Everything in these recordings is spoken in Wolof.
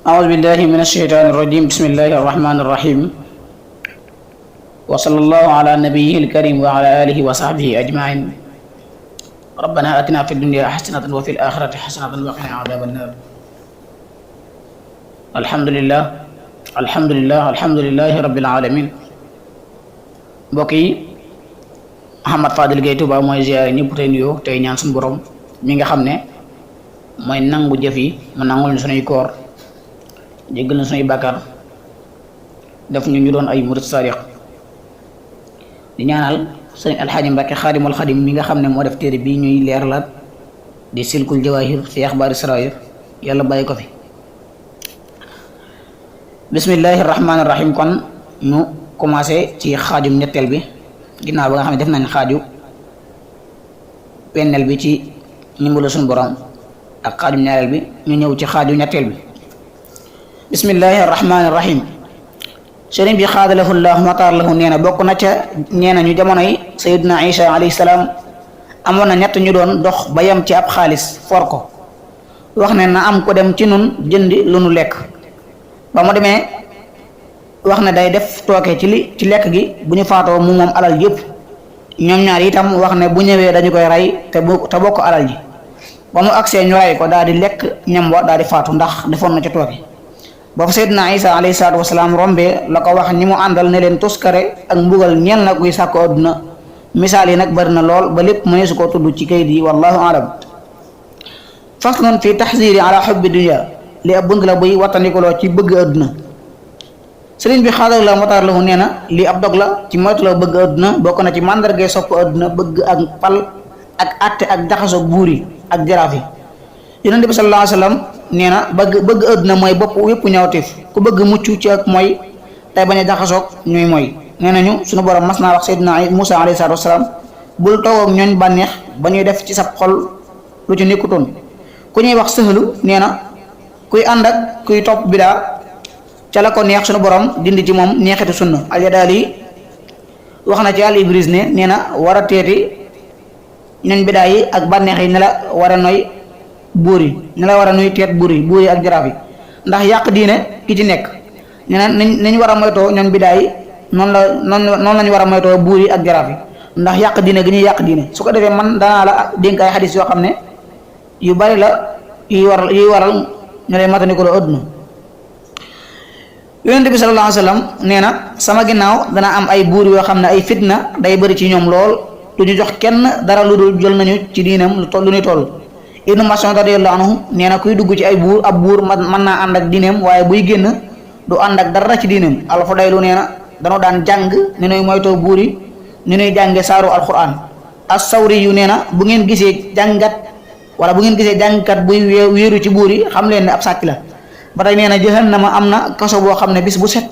أعوذ بالله من الشيطان الرجيم بسم الله الرحمن الرحيم وصلى الله على نبيه الكريم وعلى آله وصحبه أجمعين ربنا آتنا في الدنيا حسنة وفي الآخرة حسنة وقنا عذاب النار الحمد لله الحمد لله رب العالمين بقي Muhammad Fadil Gueye Touba mooy ziyaare ñëpp tey nuyoo tey ñaan suñu borom mi nga xam ne mooy nangu jëf yi mu nangul ñu suñuy koor jéggal na suñuy bàkkaar def ñu doon ay murid sadiq di ñaanal sëriñ Alxaaji Mbàkke Xaadimul Xadim mi nga xam ne moo def téere bii ñuy leeralaat di silkul jawaahir fi axbaari saraayir yàlla bàyyi ko fi bismillahi rahmaani rahim kon ñu commencé ci xaajum ñetteel bi ginnaaw ba nga xam ne def nañ xaaju pennel bi ci ndimbalu suñu borom ak xaajum ñaareel bi ñu ñëw ci xaaju ñetteel bi bismillahi rahmaani rahim sëriñ bi xaadalahu llahu mataar lahu nee na bokk na ca nee na ñu jamonoy sayiduna isa alayhi salaam amoon na ñett ñu doon dox ba yem ci ab xaalis for ko wax ne na am ko dem ci nun jëndi lu nu lekk ba mu demee wax ne day def tooke ci lekk gi bu ñu faatoo mu moom alal yëpp ñoom ñaar itam wax ne bu ñëwee dañu koy rey te bokk alal ji ba mu agsee ñu rey ko daal di lekk ñam wa daal di faatu ndax defoon na ca tooke ba fa Seydina Isa alayhi salaatu wasalaam rombee la ko wax ñi mu àndal ne leen tuskare ak mbugal ñeel na kuy sàkko àdduna misaal yi nag bari na lool ba lépp mëneesu koo tudd ci kayit yi wallahu alam faslun fi taxziri ala xubbi dunya li ab bunt la buy wattandikuloo ci bëgg àdduna sëriñ bi xaadal la motaar lahu nee na lii ab dog la ci moytuloo bëgg àdduna bokk na ci màndargay sopp àdduna bëgg ak pal ak àtte ak jaxaso buur yi ak jaraaf yi yonent bi sallallahu alayhi wa sallam nee na bëgg àdduna mooy bopp yépp ñawteef ku bëgg mucc ci ak mooy tey bañ a jaxasoog ñuy mooy nee nañu suñu borom mas naa wax Seydina Muusa alayhi salaatu wasalaam bul toog ak ñooñ bànneex ba ñuy def ci sa xol lu ci nekkutoon ku ñuy wax sëhlu nee na kuy ànd ak kuy topp bidaa ca la ko neex suñu borom dindi ci moom neexitu sunna aljadaali wax na ci àll ibris ne nee na war a teeti ñooñ bidaa yi ak bànneex yi ne la war a noy buur yi ne la war a nuy teet buur yi ak jaraaf yi ndax yàq diine ki ci nekk nee na nañ war a moytoo ñoom bidaa yi noonu lañu war a moytoo buur yi ak jaraaf yi ndax yàq diine gi ñuy yàq diine su ko defee man danaa la dénk ay xadis yoo xam ne yu bari la yuy waral ñu lay matandiko la àdduna yonent bi sallallahu alayhi wa sallam nee na sama ginnaaw dana am ay buur yoo xam ne ay fitna day bëri ci ñoom lool du ñu jox kenn dara lu dul jël nañu ci diinam lu ñuy toll Ibnu Mas'ud radiyallahu anhu nee na kuy dugg ci ab buur mën naa ànd ak diineem waaye buy génn du ànd ak dara ci diineem Al-Fudaylu nee na danoo daan jàng ni nuy moytoo buur yi ni nuy jànge saaru alquran As-Sawri yu nee na bu ngeen gisee jàngkat buy wéeru ci buur yi xam leen ne ab sàcc la ba tey nee na jahannama am na kaso boo xam ne bis bu set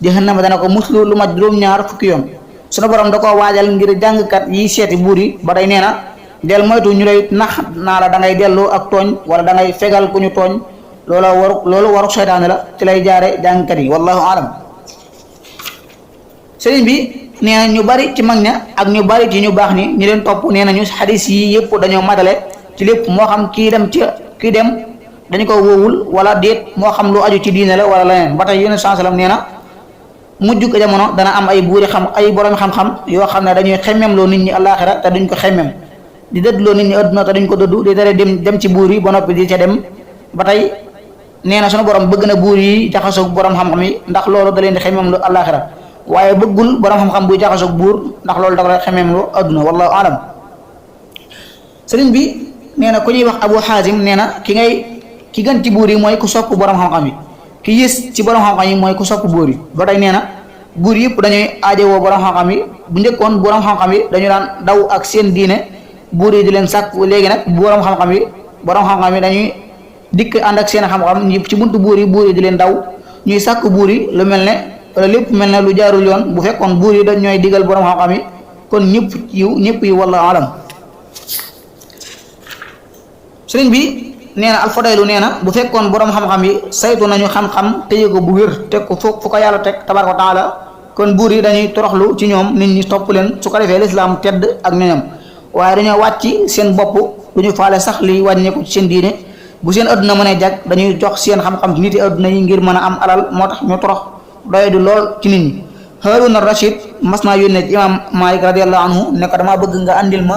jahannama dana ko muslu lu mat juróom-ñaar fukki yoon sunu borom da ko waajal ngir jàngkat yi seeti buur yi ba tey nee na del moytu ñu lay nax naa la da ngay delloo ak tooñ wala da ngay fegal ku ñu tooñ loolu waru seytaane la ci lay jaare jàngkat yi wallahu alam sëriñ bi nee na ñu bari ci mag ña ak ñu bari ci ñu baax ni ñu leen topp nee nañu xadis yi yëpp dañoo matale ci lépp moo xam kii dem dañu ko wóowul wala déet moo xam lu aju ci diine la wala leneen ba tey yonent sallam nee na mujj ko jamono dana am ay borom xam-xam yoo xam ne dañuy xemmem loo nit ñi àllaaxira te duñ ko xemmem di dëddloo nit ñi àdduna te duñ ko dëddu di tere dem ci buur yi ba noppi di ca dem ba tey nee na sunu borom bëgg na buur yi jaxasoog borom xam-xam yi ndax loolu da leen di xemmem lu àllaaxira waaye bëggul borom xam-xam buy jaxasoog buur ndax loolu da ko xemmem lu àdduna wallahu alam sëriñ bi nee na ku ñuy wax Abu Xaasim nee na ki gën ci buur yi mooy ku sopp borom xam-xam yi ki yées ci borom xam-xam yi mooy ku sopp buur yi ba tey nee na buur yëpp dañuy aajowoo borom xam-xam yi bu njëkkoon borom xam-xam yi dañu daan daw ak seen diine buur yi di leen sàkk léegi nag borom xam-xam yi dañuy dikk ànd ak seen xam-xam ci buntu buur yi di leen daw ñuy sàkk buur yi lu mel ne wala lépp mel ne lu jaarul yoon bu fekkoon buur yi dañ ñooy digal borom xam-xam yi kon ñëpp yi wallahu alam sëriñ bi nee na Al-Fudaylu nee na bu fekkoon borom xam-xam yi saytu nañu xam-xam téye ko bu wér teg ko fu ko yàlla teg tabaraka wa taala kon buur yi dañuy toroxlu ci ñoom nit ñi topp leen su ko defee lislaam tedd ak ñoñam waaye dañoo wàcc seen bopp du ñu faale sax li wàññeeku ci seen diine bu seen adduna mënee jag dañuy jox seen xam-xam ci nit yi adduna yi ngir mën a am alal moo tax ñu torox doye du lool ci nit ñi. Haaruna Rashid mas naa yónnee ci imaam Maalik radiyallahu anhu ne ko damaa bëgg nga andil ma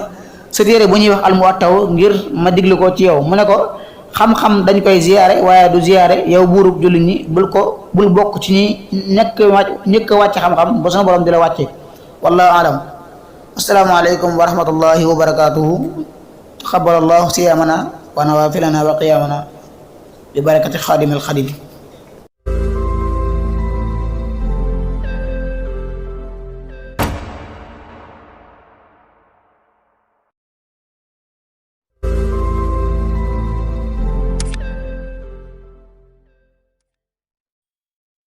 sa téere bu ñuy wax al-Muwatta ngir ma diglu ko ci yow. mu ne ko xam-xam dañ koy ziyaare waaye du ziyaare yow buurub jullit ñi bul bokk ci ñi ñëkk a wàcce xam-xam ba sunu borom di la wàcce. wallahu alam. assalaamu aleykum wa rahmatullahi wa barakatuhu. taqabbalallahu siyaamana wa nawaafilana wa qiyaamana bi barakati xaadimil xadim.